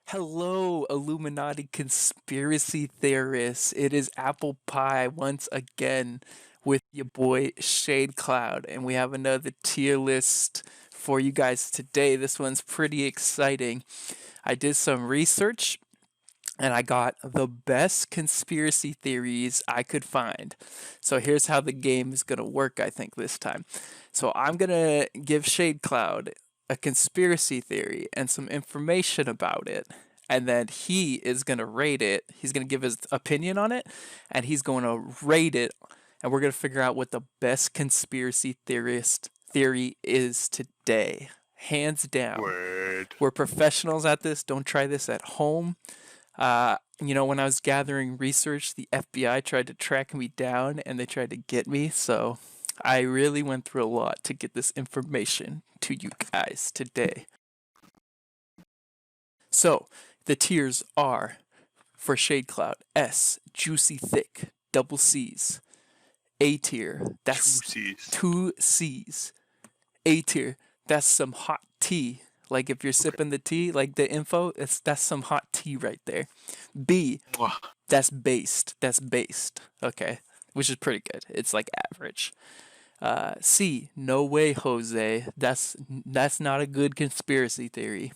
Hello, Illuminati conspiracy theorists. It is Apple Pie once again with your boy Shadecloud, and we have another tier list for you guys today. This one's pretty exciting. I did some research and I got the best conspiracy theories I could find. So here's how the game is going to work, I think, this time. So I'm going to give Shadecloud a conspiracy theory and some information about it. And then he is going to rate it. He's going to give his opinion on it, and he's going to rate it. And we're going to figure out what the best conspiracy theorist theory is today. Hands down. Word. We're professionals at this. Don't try this at home. When I was gathering research, the FBI tried to track me down and they tried to get me. So I really went through a lot to get this information to you guys today. So the tiers are for Shadecloud: S, juicy thick, double C's. A tier, that's 2 C's. A tier, that's some hot tea. Like if you're sipping the tea, like the info, that's some hot tea right there. B, that's based. That's based. Okay, which is pretty good. It's like average. C, no way, Jose. That's not a good conspiracy theory.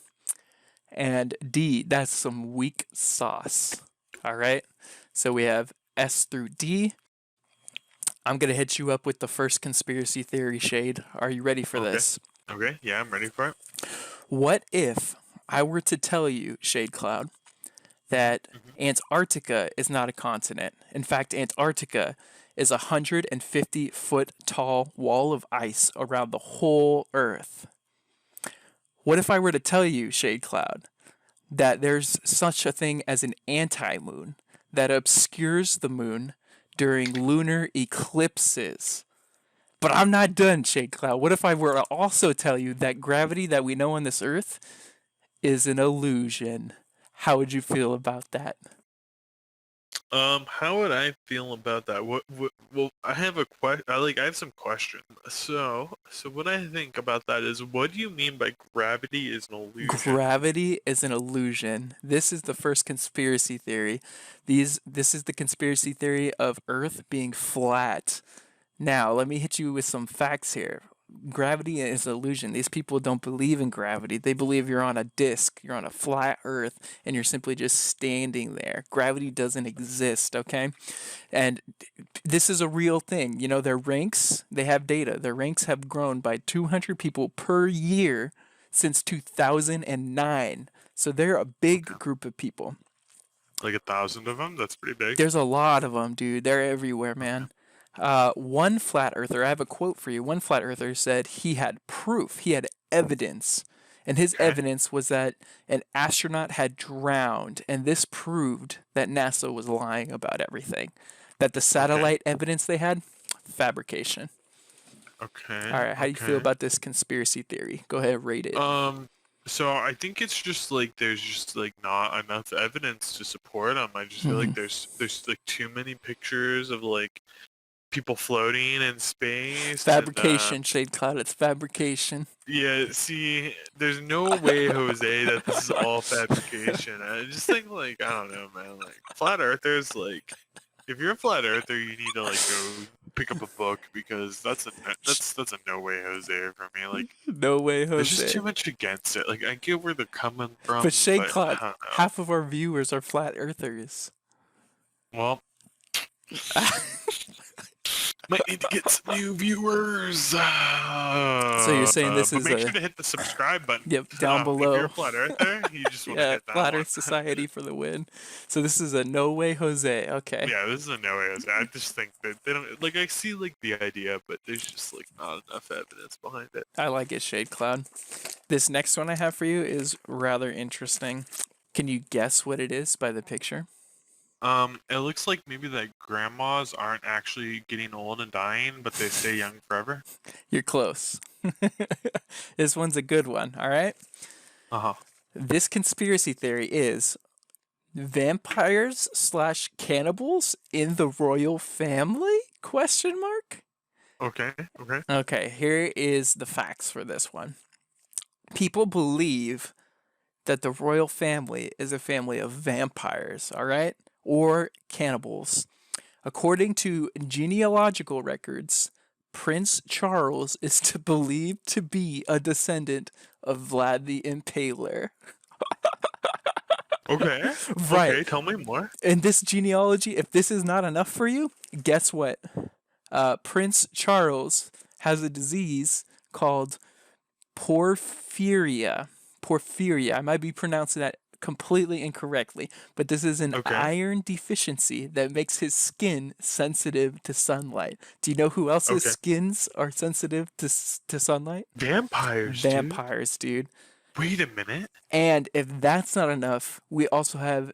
And D, that's some weak sauce. All right. So we have S through D. I'm gonna hit you up with the first conspiracy theory, Shade. Are you ready for this? Okay, yeah, I'm ready for it. What if I were to tell you, Shadecloud, that Antarctica is not a continent? In fact, Antarctica is a 150-foot tall wall of ice around the whole Earth. What if I were to tell you, Shadecloud, that there's such a thing as an anti-moon that obscures the moon during lunar eclipses? But I'm not done, Shadecloud. What if I were to also tell you that gravity that we know on this Earth is an illusion? How would you feel about that? How would I feel about that? Well, I have a I have some questions. So what I think about that is, what do you mean by gravity is an illusion? Gravity is an illusion. This is the first conspiracy theory. This is the conspiracy theory of Earth being flat. Now, let me hit you with some facts here. Gravity is an illusion. These people don't believe in gravity. They believe you're on a disc, you're on a flat earth, and you're simply just standing there. Gravity doesn't exist, okay? And this is a real thing. You know, their ranks, they have data. Their ranks have grown by 200 people per year since 2009. So they're a big group of people. Like 1,000 of them? That's pretty big. There's a lot of them, dude. They're everywhere, man. One flat earther, I have a quote for you. One flat earther said he had proof, he had evidence, and his evidence was that an astronaut had drowned, and this proved that NASA was lying about everything. That the satellite evidence they had, fabrication. Okay. All right, how do you feel about this conspiracy theory? Go ahead, rate it. So I think it's just like there's just like not enough evidence to support them. I just feel like there's like too many pictures of like people floating in space. Fabrication, Shadecloud. It's fabrication. Yeah, see, there's no way, Jose, that this is all fabrication. I just think, like, I don't know, man. Like, flat earthers, like, if you're a flat earther, you need to like go pick up a book, because that's a no way, Jose, for me. Like, no way, Jose. There's just too much against it. Like, I get where they're coming from, but Shadecloud, half of our viewers are flat earthers. Well, might need to get some new viewers. So you're saying this is make sure to hit the subscribe button. Yep, down below. If you're a flat earther, you just want to hit that Flat one. Earth Society for the win. So this is a no way, Jose. Okay. Yeah, this is a no way, Jose. I just think that they don't like. I see like the idea, but there's just like not enough evidence behind it. I like it, Shadecloud. This next one I have for you is rather interesting. Can you guess what it is by the picture? It looks like maybe that grandmas aren't actually getting old and dying, but they stay young forever. You're close. This one's a good one, all right? This conspiracy theory is vampires / cannibals in the royal family? Question mark? Okay. Okay. Okay, here is the facts for this one. People believe that the royal family is a family of vampires, all right? Or cannibals. According to genealogical records, Prince Charles is to believed to be a descendant of Vlad the Impaler. Okay. Right. Okay. Tell me more. And this genealogy, if this is not enough for you, guess what? Prince Charles has a disease called porphyria. Porphyria. I might be pronouncing that completely incorrectly, but this is an Okay. iron deficiency that makes his skin sensitive to sunlight. Do you know who else's Okay. skins are sensitive to sunlight? Vampires, dude. Vampires, dude. Wait a minute. And if that's not enough, we also have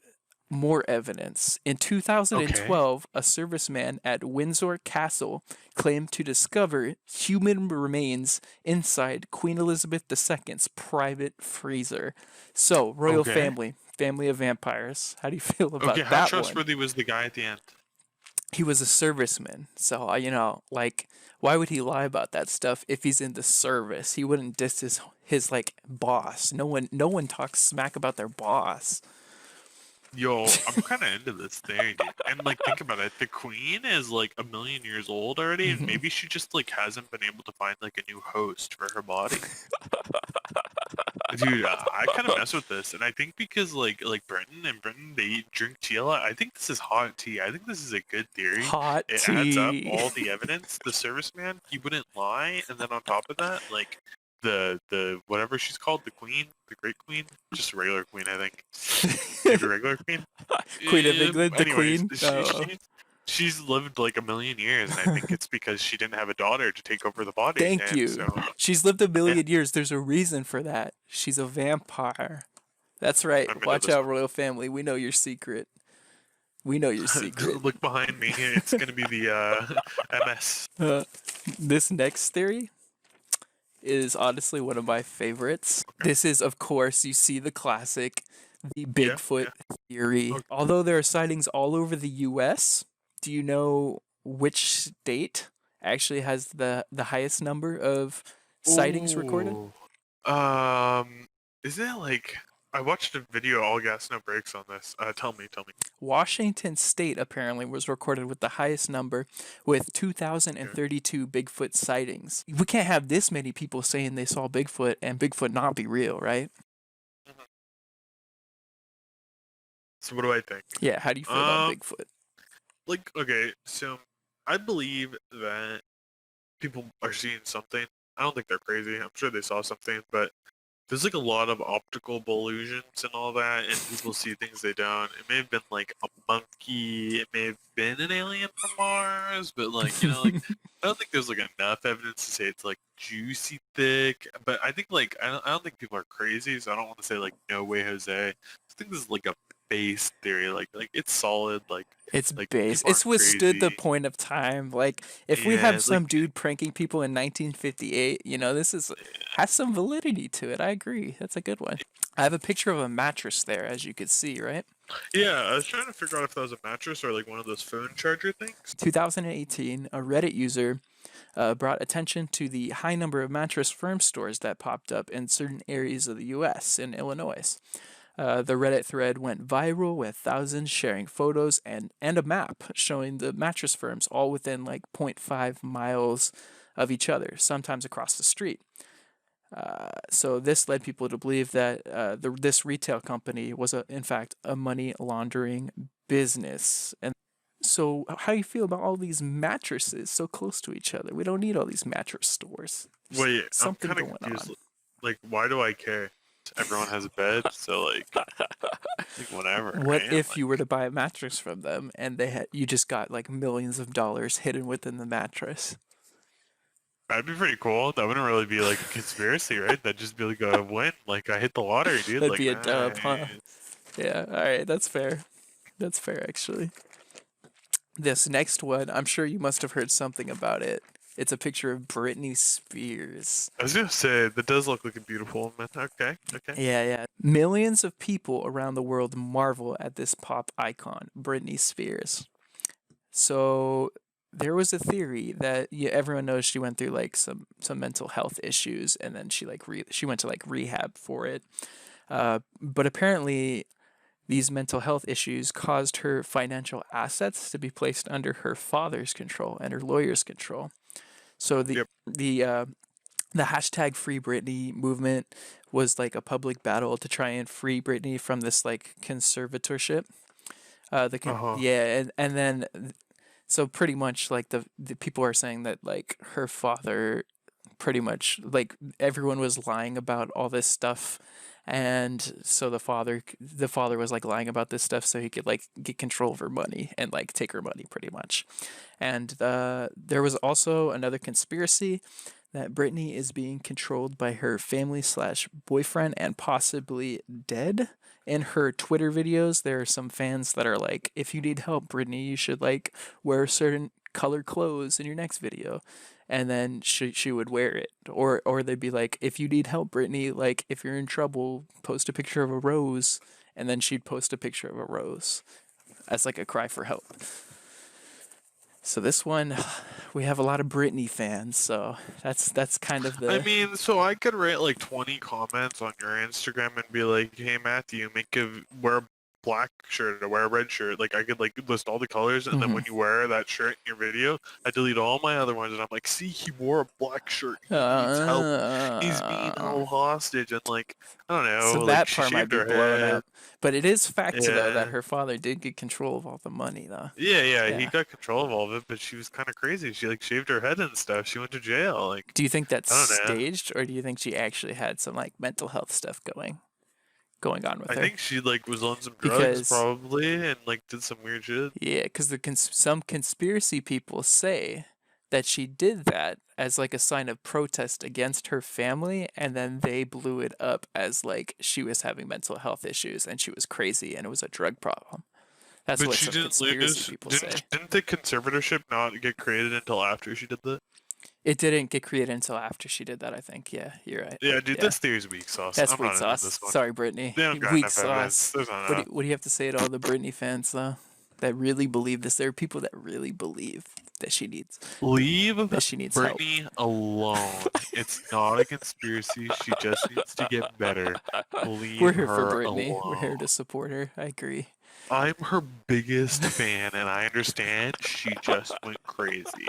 more evidence. In Okay. 2012, a serviceman at Windsor Castle claimed to discover human remains inside Queen Elizabeth II's private freezer. So, royal Okay. family, family of vampires. How do you feel Okay. about How that one? trustworthy was the guy at the end? He was a serviceman, so like, why would he lie about that stuff if he's in the service? He wouldn't diss his like boss. No one talks smack about their boss. Yo, I'm kind of into this theory, dude. And like, think about it. The queen is like a million years old already, and maybe she just like hasn't been able to find like a new host for her body. Dude, I kind of mess with this, and I think because like Britain they drink tea a lot. I think this is hot tea. I think this is a good theory. Hot It adds up tea. all the evidence. The serviceman, he wouldn't lie, and then on top of that, like the whatever she's called, the queen, the great queen, just a regular queen, I think. Maybe a regular queen. Queen of England, the Anyways, queen. Oh. she's lived like a million years, and I think it's because she didn't have a daughter to take over the body, Thank and you. so She's lived a yeah, million years. There's a reason for that. She's a vampire. That's right. I'm into Watch this out, one. royal family. We know your secret. We know your secret. Look behind me. It's gonna be the MS. Uh, this next theory is honestly one of my favorites. Okay. This is, of course, you see the classic, the Yeah, Bigfoot yeah. theory. Okay. Although there are sightings all over the US, do you know which state actually has the highest number of sightings recorded? Ooh. Isn't it like I watched a video, All Gas No Brakes, on this. Tell me. Washington State apparently was recorded with the highest number with Okay. 2,032 Bigfoot sightings. We can't have this many people saying they saw Bigfoot and Bigfoot not be real, right? Mhm. So what do I think? Yeah, how do you feel about Um, Bigfoot? like okay, so I believe that people are seeing something. I don't think they're crazy. I'm sure they saw something, but there's like a lot of optical illusions and all that, and people see things they don't. It may have been like a monkey. It may have been an alien from Mars, but like like I don't think there's like enough evidence to say it's like juicy thick. But I think like I don't think people are crazy, so I don't want to say like no way, Jose. I think this is like a base theory. Like it's solid. It's Like base. people It's aren't withstood the crazy. point of time. Like if we Yeah, have like some dude pranking people in 1958, this is has some validity to it. I agree. That's a good one. I have a picture of a mattress there, as you could see, right? yeah. I was trying to figure out if that was a mattress or like one of those phone charger things. 2018, a Reddit user brought attention to the high number of mattress firm stores that popped up in certain areas of the U.S. and Illinois. The Reddit thread went viral with thousands sharing photos and a map showing the mattress firms all within like zero point 0.5 miles of each other, sometimes across the street. So this led people to believe that this retail company was, in fact, a money laundering business. And so, how do you feel about all these mattresses so close to each other? We don't need all these mattress stores. There's Wait, I'm something kind of going confused. on. Like, why do I care? Everyone has a bed, so like whatever, What right? if you were to buy a mattress from them and you just got like millions of dollars hidden within the mattress? That'd be pretty cool. That wouldn't really be like a conspiracy, right? That'd just be like a win. Like I hit the lottery, dude. That'd Like be a dub, huh? nice. Yeah. All right, that's fair. That's fair, actually. This next one, I'm sure you must have heard something about it. It's a picture of Britney Spears. I was gonna say that does look like a beautiful woman. Okay, okay. Yeah, yeah. Millions of people around the world marvel at this pop icon, Britney Spears. So there was a theory that everyone knows she went through like some mental health issues, and then she like she went to like rehab for it. But apparently, these mental health issues caused her financial assets to be placed under her father's control and her lawyer's control. So Yep. the hashtag Free Britney movement was like a public battle to try and free Britney from this like conservatorship. Uh-huh. Yeah, and then so pretty much like the people are saying that like her father pretty much like everyone was lying about all this stuff, and so the father was like lying about this stuff so he could like get control of her money and like take her money pretty much. And there was also another conspiracy that Brittany is being controlled by her family slash boyfriend and possibly dead. In her Twitter videos, there are some fans that are like, if you need help, Brittany, you should like wear certain color clothes in your next video. And then she would wear it. Or they'd be like, if you need help, Brittany, like if you're in trouble, post a picture of a rose. And then she'd post a picture of a rose as like a cry for help. So this one, we have a lot of Britney fans, so that's kind of I the mean, so I could write like 20 comments on your Instagram and be like, "Hey Matthew, wear a black shirt or wear a red shirt." Like I could like list all the colors, and then when you wear that shirt in your video, I delete all my other ones, and I'm like, "See, he wore a black shirt. He needs help. He's being held hostage." And like, I don't so know, like that she part might shaved be her blown head. up. But it is fact though that Yeah. her father did get control of all the money though. Yeah, he Yeah. got control of all of it, but she was kind of crazy. She like shaved her head and stuff. She went to jail. Like, Do you think that's I don't know. staged, or do you think she actually had some like mental health stuff going on with I her? think she like was on some drugs Because probably and like did some weird shit. yeah, because some conspiracy people say that she did that as like a sign of protest against her family, and then they blew it up as like she was having mental health issues and she was crazy and it was a drug problem. That's But what she some didn't conspiracy lose. people Didn't say. didn't the conservatorship not get created until after she did that? It didn't get created until after she did that, I think. Yeah, you're right. Yeah, dude, Yeah, this theory's weak sauce. that's I'm weak not into sauce. this one. Sorry, Brittany. They don't got Weak enough evidence. sauce. There's not What do enough. what do you have to say to all the Brittany fans though? That really believe this. There are people that really believe that she needs Leave that she needs help. Brittany alone. It's not a conspiracy. She just needs to get better. We're Leave here for her Brittany. We're alone. here to support her. I agree. I'm her biggest fan, and I understand she just went crazy.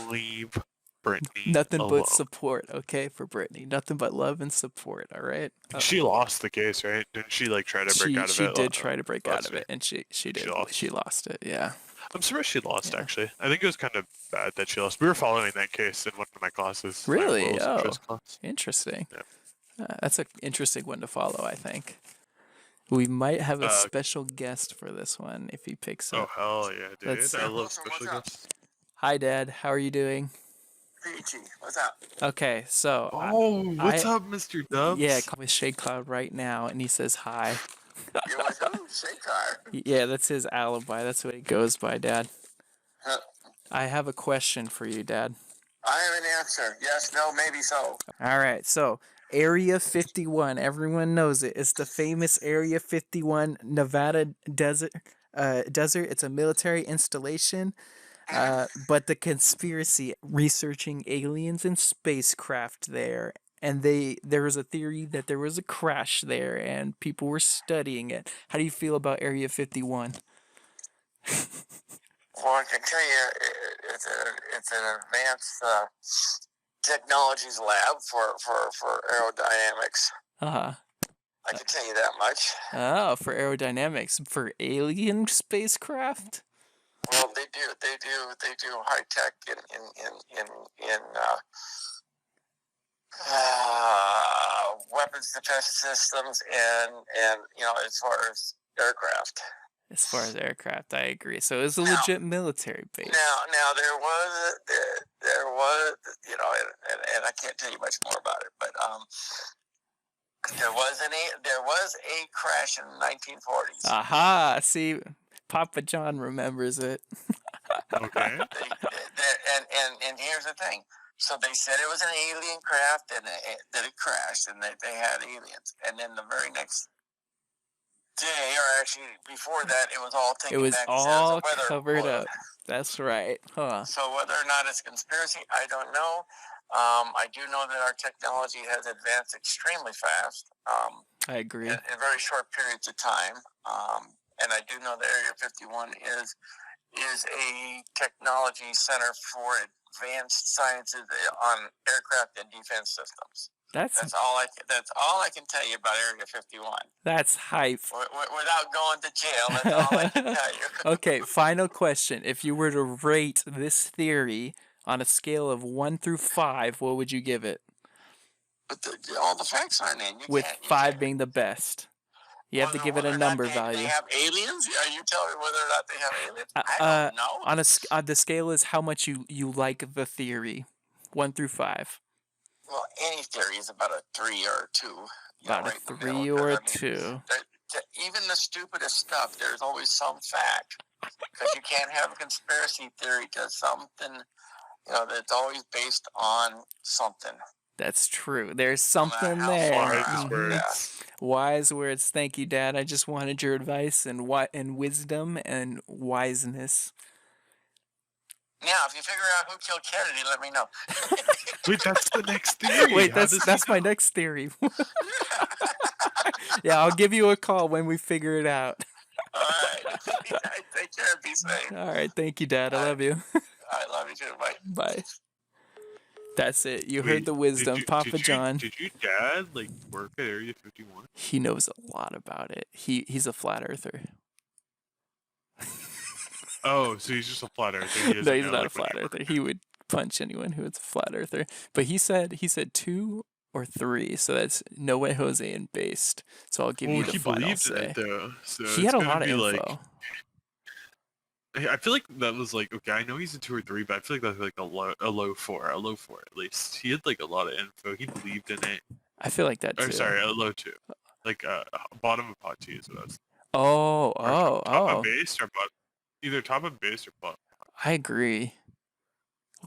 Leave Brittany Nothing but alone. support, okay, for Brittany. Nothing but love and support, all right? She lost the case, right? Didn't she like try to break She out of she it did try to break out last of year? it, and she She did. lost. She lost it. Yeah. I'm surprised she lost Yeah. actually. I think it was kind of bad that she lost. We were following that case in one of my classes, my Really? rules Oh, interest class. interesting. Yeah. That's an interesting one to follow, I think. We might have a Uh, special guest for this one if he picks oh up. hell yeah, Let's. dude! I love special guests. Hi, Dad. How are you doing? Peachy, what's up? Okay, so Oh, what's I up, Mr. yeah, Dubs? call with Shadecloud right now, and he says hi. You with who? Shakar. Yeah, that's his alibi. That's what he goes by, Dad. Huh. I have a question for you, Dad. I have an answer. Yes, no, maybe so. All right, so Area 51, everyone knows it. It's the famous Area 51 Nevada desert. Desert. It's a military installation. But the conspiracy researching aliens and spacecraft there, and there was a theory that there was a crash there, and people were studying it. How do you feel about Area 51? Well, I can tell you, it's an advanced technologies lab for aerodynamics. Uh huh. I can tell you that much. Oh, for aerodynamics, for alien spacecraft. Well, they do high tech in weapons defense systems and as far as aircraft. As far as aircraft, I agree. So it was a Now, legit military base. now there was and I can't tell you much more about it, but there was a crash in the 1940s. Aha! See, Papa John remembers it. Okay. And here's the thing. So they said it was an alien craft and that it crashed and they had aliens. And then the very next day, or actually before that, it was all It taken was back as all a weather covered balloon. up. That's right. Huh. So whether or not it's conspiracy, I don't know. I do know that our technology has advanced extremely fast I agree. in very short periods of time. And I do know that Area 51 is a technology center for advanced sciences on aircraft and defense systems. That's all I can tell you about Area 51. That's hype. Without going to jail, that's all I can tell you. Okay, final question. If you were to rate this theory on a scale of 1 through 5, what would you give it? But all the facts aren't in. With 5 being the best. You have to give it a number value. They have aliens? Are you telling me whether or not they have aliens? I don't know. On the scale is how much you like the theory. 1 through 5. Well, any theory is about a 3 or a 2. About a 3 or a 2. Even the stupidest stuff, there's always some fact. Because you can't have a conspiracy theory to something, that's always based on something. That's true. There's something there. Wise words. Wise words. Thank you, Dad. I just wanted your advice and wisdom and wiseness. Now, if you figure out who killed Kennedy, let me know. Wait, that's the next theory. Wait, that's my next theory. Yeah, I'll give you a call when we figure it out. All right. Take care. Be safe. All right. Thank you, Dad. I love you. I love you too. Bye. Bye. That's it. You heard the wisdom, Papa John. Did your dad work at Area 51? He knows a lot about it. He's a flat earther. Oh, so he's just a flat earther. No, he's not a flat earther. He would punch anyone who is a flat earther. But he said 2 or 3, so that's No Way Jose and Based. So I'll give you the final say. He believed in it though. So he had a lot of info. I feel like that was okay. I know he's a 2 or 3, but I feel like that's a low 4 at least. He had a lot of info. He believed in it. I feel like that too. Or sorry, a low 2, bottom of pot 2 is what I was. Top of base or bottom, either top of base or bottom. I agree.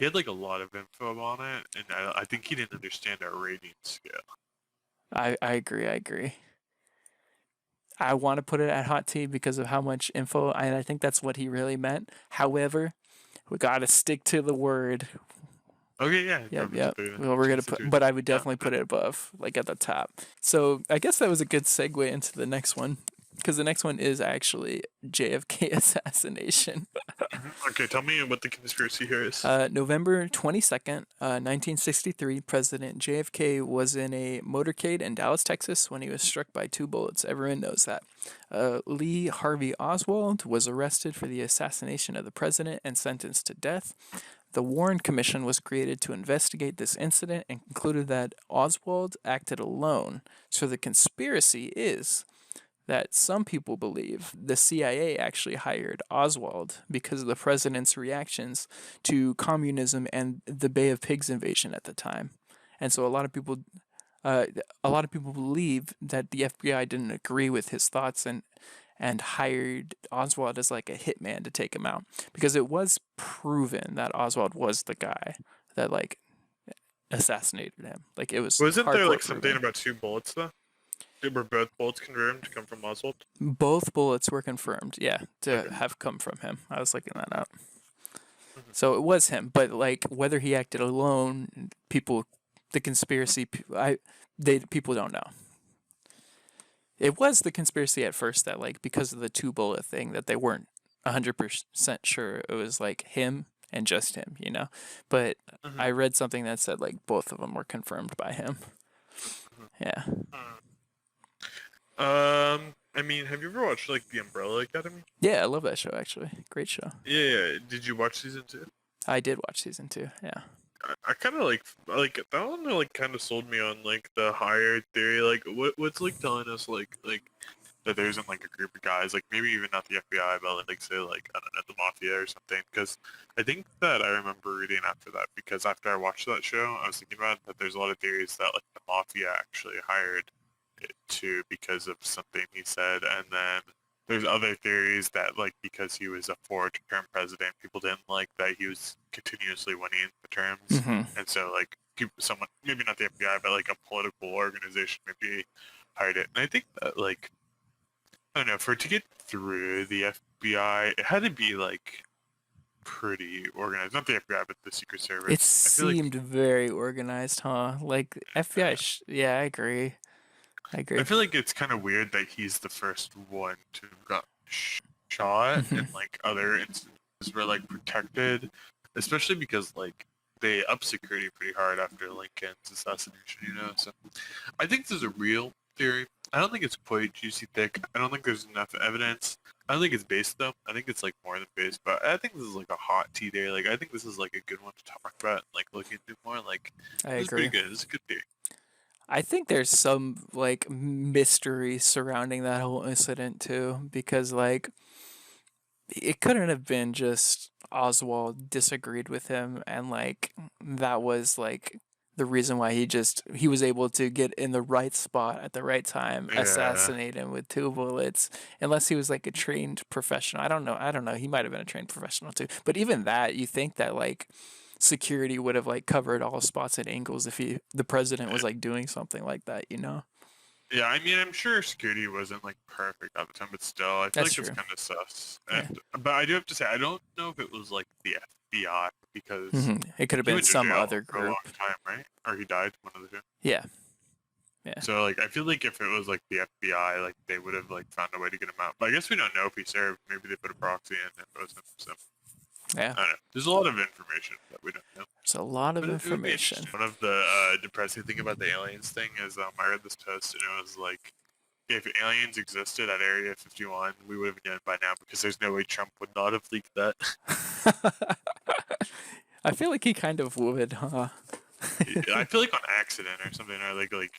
He had a lot of info on it, and I think he didn't understand our rating scale. I agree. I want to put it at hot tea because of how much info, and I think that's what he really meant. However, we got to stick to the word. Okay, yeah. Yep. Well, we're gonna put, but I would definitely put it above, at the top. So I guess that was a good segue into the next one, because the next one is actually JFK assassination. Okay, tell me what the conspiracy here is. November 22nd, 1963, President JFK was in a motorcade in Dallas, Texas, when he was struck by 2 bullets. Everyone knows that. Lee Harvey Oswald was arrested for the assassination of the president and sentenced to death. The Warren Commission was created to investigate this incident and concluded that Oswald acted alone. So the conspiracy is that some people believe the CIA actually hired Oswald because of the president's reactions to communism and the Bay of Pigs invasion at the time. And so a lot of people believe that the FBI didn't agree with his thoughts and hired Oswald as a hitman to take him out, because it was proven that Oswald was the guy that assassinated him. Wasn't there something about 2 bullets though? Were both bullets confirmed to come from Oswald? Both bullets were confirmed, yeah, to have come from him. I was looking that up. So it was him, but whether he acted alone, people don't know. It was the conspiracy at first that because of the 2 bullet thing that they weren't 100% sure it was him and just him, But I read something that said both of them were confirmed by him. Yeah. I mean, have you ever watched The Umbrella Academy? Yeah, I love that show actually. Great show. Yeah. Did you watch season 2? I did watch season 2. Yeah. I kind of that one kind of sold me on the higher theory. What's telling us that there isn't a group of guys, maybe even not the FBI, but say I don't know, the mafia or something. Because I think that I remember reading after that, because after I watched that show, I was thinking about that there's a lot of theories that the mafia actually hired it too because of something he said, and then there's other theories that because he was a 4-term president, people didn't like that he was continuously winning the terms, and so someone, maybe not the FBI, but a political organization maybe hired it. And I think that I don't know, for it to get through the FBI, it had to be like pretty organized. Not the FBI, but the Secret It Service. I feel like seemed very organized, huh? Like FBI. uh, Yeah, I agree. I I agree. feel like it's kind of weird that he's the first one to have got shot, Hmm. and like other instances were like protected, especially because like they up security pretty hard after Lincoln's assassination. So I think this is a real theory. I don't think it's quite juicy thick. I don't think there's enough evidence. I don't think it's based though. I think it's like more than based, but I think this is like a hot tea day. Like I think this is like a good one to talk about. Like look into more. Like I this is pretty agree. good. This is a good theory. I think there's some like mystery surrounding that whole incident too, because like it couldn't have been just Oswald disagreed with him and like that was like the reason why he was able to get in the right spot at the right time, Yeah. assassinate him with 2 bullets, unless he was like a trained professional. I don't know. He might have been a trained professional too. But even that, you think that like security would have like covered all spots and angles if the president was like doing something like that, you know? Yeah, I mean, I'm sure security wasn't like perfect at the time, but still, I feel That's like it's true. kind of sus. Yeah. But I do have to say, I don't know if it was like the FBI because It could have he been went to some jail other for a long group. time, right? Or he died, one of the two. Yeah. Yeah. So like, I feel like if it was like the FBI, like they would have like found a way to get him out. But I guess we don't know if he served. Maybe they put a proxy in and it was him. So Yeah. I don't know. There's a lot of information that we don't know. It's a lot of But it would be information. interesting. One of the depressing thing about the aliens thing is I read this post and it was like if aliens existed at Area 51, we would have known by now because there's no way Trump would not have leaked that. I feel like he kind of would, huh? I feel like on accident or something, or like like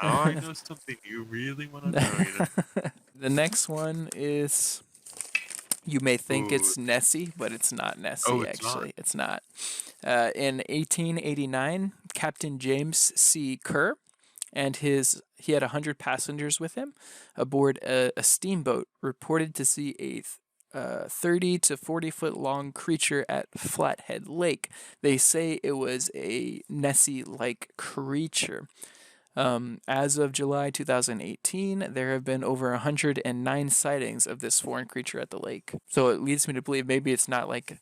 oh, I know something you really want to know. The next one is you may think Ooh, it's Nessie, but it's not oh, Nessie, it's not. actually. It's not. In 1889, Captain James C. Kerr and he had 100 passengers with him aboard a steamboat reported to see a 30 to 40 foot long creature at Flathead Lake. They say it was a Nessie like creature. As of July 2018, there have been over 109 sightings of this foreign creature at the lake. So it leads me to believe maybe it's not like,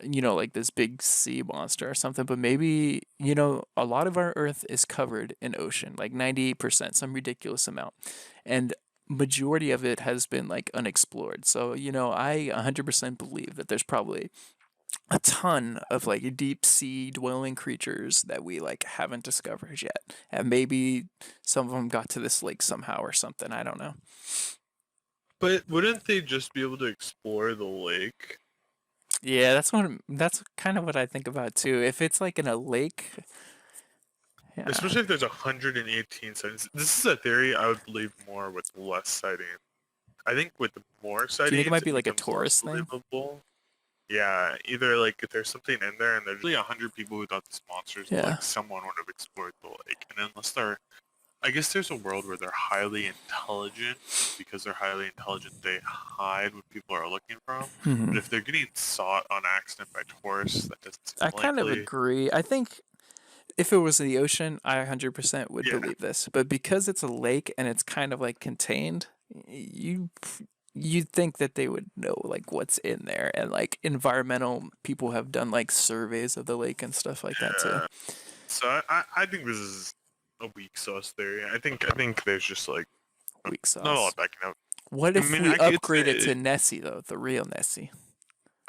like this big sea monster or something, but maybe, a lot of our Earth is covered in ocean, like 98%, some ridiculous amount. And majority of it has been like unexplored. So, I 100% believe that there's probably a ton of like deep sea dwelling creatures that we like haven't discovered yet. And maybe some of them got to this lake somehow or something. I don't know. But wouldn't they just be able to explore the lake? Yeah, that's kind of what I think about too. If it's like in a lake, yeah. Especially if there's 118 sightings. This is a theory I would believe more with less sightings. I think with more Do you think it sightings, might it be like a becomes less tourist thing? believable. Yeah, either like if there's something in there and there's really 100 people who thought this monster's Yeah. like someone would have explored the lake, and unless they're, I guess there's a world where they're highly intelligent. Because they're highly intelligent, they hide what people are looking from. Hmm. But if they're getting sought on accident by tourists, that doesn't seem I kind of likely. agree. I think if it was in the ocean, I 100% would Yeah. believe this. But because it's a lake and it's kind of like contained, you'd think that they would know like what's in there, and like environmental people have done like surveys of the lake and stuff like that too. Yeah. So I think this is a weak sauce theory. I think there's just like Weak not a sauce. lot backing up. What I if mean, we it's upgrade it to Nessie though, the real Nessie?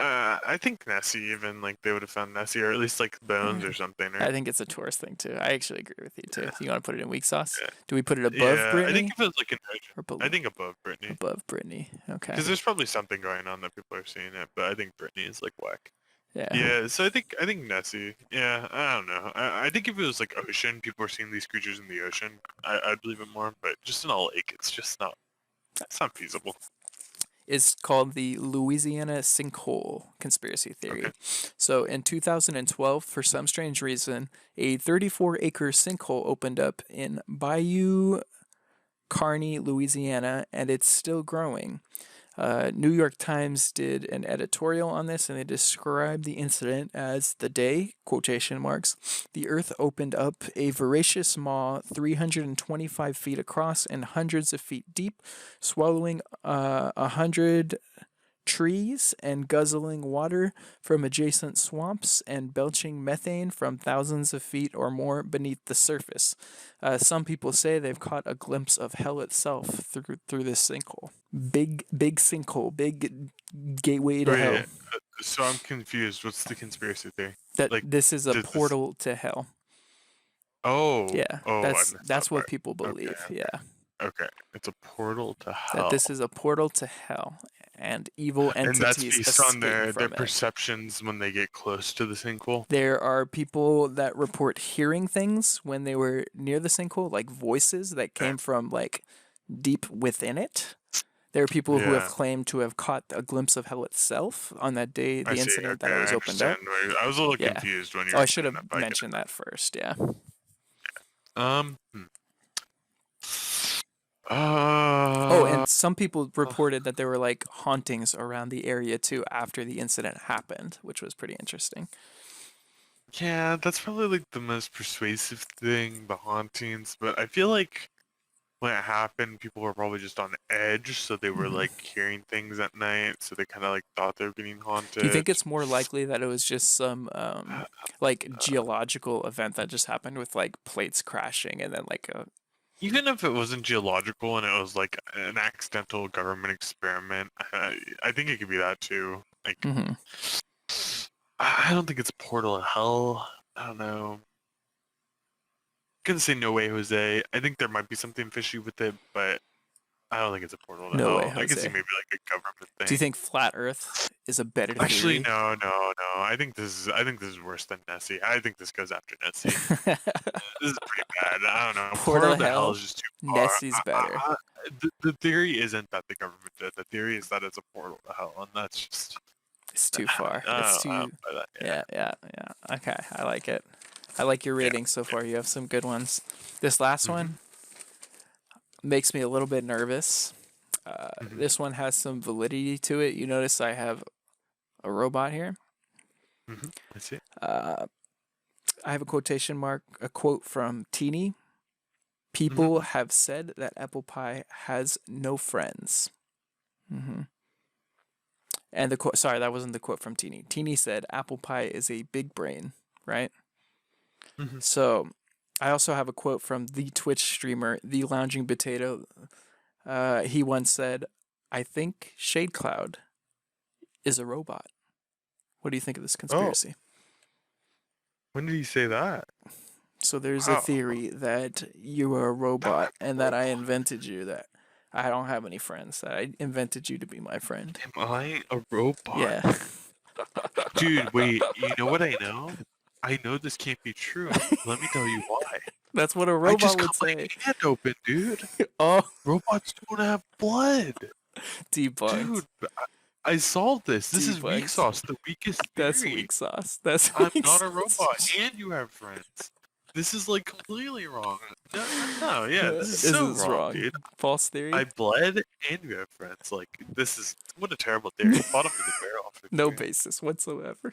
I think Nessie even like they would have found Nessie or at least like bones or something, I right? think it's a tourist thing too. I actually agree with you too. Yeah. If you want to put it in weak sauce, Yeah. do we put it above Yeah, I Brittany think if it was like an ocean, or I think above Brittany. above Brittany? Okay. Because there's probably something going on that people are seeing it, but I think Brittany is like whack. Yeah. Yeah, so I think Nessie. Yeah, I don't know. I think if it was like ocean, people are seeing these creatures in the ocean, I'd believe it more. But just in a lake, it's just not. It's not feasible. Is called the Louisiana sinkhole conspiracy theory. Okay. So in 2012, for some strange reason, a 34-acre sinkhole opened up in Bayou Carney, Louisiana, and it's still growing. New York Times did an editorial on this, and they described the incident as the day, quotation marks, the earth opened up a voracious maw 325 feet across and hundreds of feet deep, swallowing 100 trees and guzzling water from adjacent swamps and belching methane from thousands of feet or more beneath the surface. Some people say they've caught a glimpse of hell itself through this sinkhole. Big sinkhole, big gateway to hell. Wait, so I'm confused. What's the conspiracy theory? That Like, this is a did this- portal to hell. Oh. Yeah, Oh, I missed that's that what part. people believe. Okay. Yeah, Okay. It's a portal to hell. that this is a portal to hell, and evil And that's entities based on their escape from it. perceptions when they get close to the sinkhole. There are people that report hearing things when they were near the sinkhole, like voices that came from like deep within it. There are people who have Yeah. claimed to have caught a glimpse of hell itself on that day, the I see. incident Okay, that it was I opened up. understand. I was a little Yeah. confused when you Oh, were I should saying have that, but I get mentioned that first. Yeah. it. Hmm. Oh, and some people reported that there were like hauntings around the area too after the incident happened, which was pretty interesting. Yeah, that's probably like the most persuasive thing, the hauntings. But I feel like when it happened, people were probably just on edge, so they were like hearing things at night, so they kind of like thought they were getting haunted. Do you think it's more likely that it was just some like geological event that just happened with like plates crashing and then like a Even if it wasn't geological and it was like an accidental government experiment, I think it could be that too. Like, Mhm. I don't think it's a portal to hell. I don't know. Gonna say no way, Jose. I think there might be something fishy with it, but I don't think it's a portal to No hell. way, I can see Jose. maybe like a government thing. Do you think flat Earth is a better theory? Actually, no. I think this is worse than Nessie. I think this goes after Nessie. This is pretty bad. I don't know. Portal to to hell hell, is just too far. Nessie's better. The theory isn't that the government did. The theory is that it's a portal to hell, and that's just It's too far. I It's don't know too. about that, Yeah. Okay, I like it. I like your rating so far. You have some good ones. This last one makes me a little bit nervous. This one has some validity to it. You notice I have a robot here. I see. I have a quotation mark, a quote from Teeny. People have said that apple pie has no friends. And the quote, sorry, that wasn't the quote from Teeny. Teeny said apple pie is a big brain, right? So I also have a quote from the Twitch streamer, The Lounging Potato. He once said, I think Shadecloud is a robot. What do you think of this conspiracy? When did he say that? So there's Wow. a theory that you are a robot and that I invented you, that I don't have any friends, that I invented you to be my friend. Am I a robot? Yeah. Dude, wait. You know what I know? I know this can't be true. Let me tell you why. That's what a I just robot would cut my say. hand open, dude. Oh, Robots don't have blood. debunked. Dude, I solved this. This is weak Debunked. sauce, the weakest That's theory. weak sauce. That's I'm weak not a sauce. robot, and you have friends. This is like completely wrong. No, yeah, this is This so is wrong, dude. False theory. I bled, and you have friends. Like, this is what a terrible theory. Bottom of the barrel. For No theory. basis whatsoever.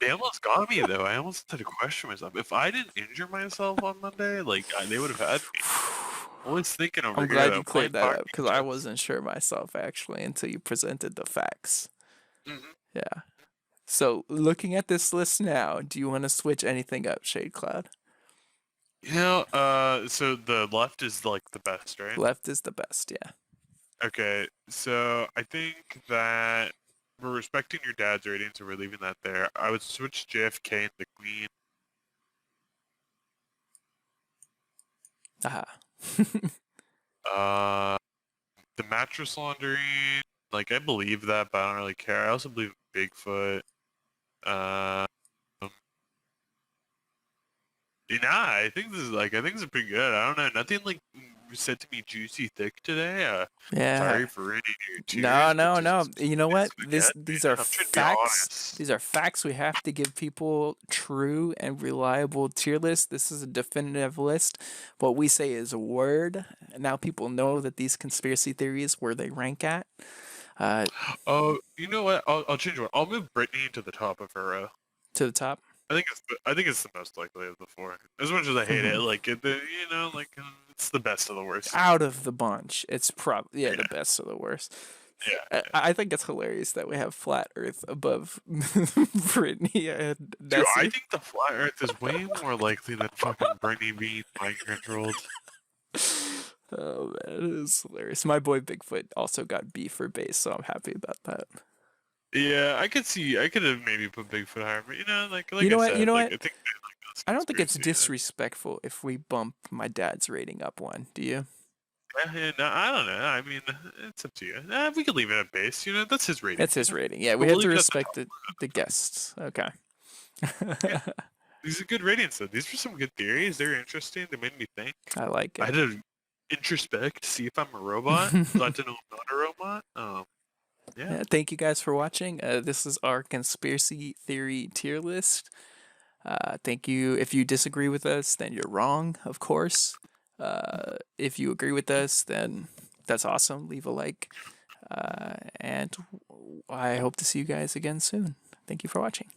They almost got me though. I almost had to question myself. If I didn't injure myself on Monday, like they would have had me. I was thinking over I'm here. glad though, you cleared playing that up party because I games. wasn't sure myself actually until you presented the facts. Mhm. Yeah. So looking at this list now, do you want to switch anything up, Shadecloud? You know, so the left is like the best, right? Left is the best, yeah. Okay, so I think that we're respecting your dad's rating, so we're leaving that there. I would switch JFK and the Queen. Aha. The mattress laundering, like I believe that, but I don't really care. I also believe Bigfoot. Yeah, I think this is pretty good. I don't know, nothing like said to me "juicy thick" today. Yeah. Sorry for ruining your No, cheers, but no, no. just You know it's what? spaghetti, These man. are I'm trying to be facts. honest. These are facts. We have to give people true and reliable tier lists. This is a definitive list. What we say is a word. Now people know that these conspiracy theories where they rank at. Oh, you know what? I'll change one. I'll move Brittany to the top of her row. To the top. I think it's the most likely of the four. As much as I hate it, like it's the best of the worst. Out of the bunch, it's probably Yeah, the best of the worst. yeah. I think it's hilarious that we have flat Earth above Brittany and Dude, I Nessie. think the flat Earth is way more likely than fucking Brittany being mind controlled. Oh man, it is hilarious. My boy Bigfoot also got B for base, so I'm happy about that. Yeah, I could have maybe put Bigfoot higher, but You like know I what? You said, know like what? I think they like this I don't think it's conspiracy. disrespectful if we bump my dad's rating up one. Do you? No, I don't know. I mean, it's up to you. We could leave it at base. That's his rating. That's his rating. Yeah, we But have we'll to leave it at the respect top. the guests. Okay. Yeah, these are good ratings though. These were some good theories. They're interesting. They made me think. I like I it. had to introspect, see if I'm a robot. Glad to know I'm not a robot. Yeah. Yeah, thank you guys for watching. This is our conspiracy theory tier list. Thank you. If you disagree with us, then you're wrong, of course. If you agree with us, then that's awesome. Leave a like. And I hope to see you guys again soon. Thank you for watching.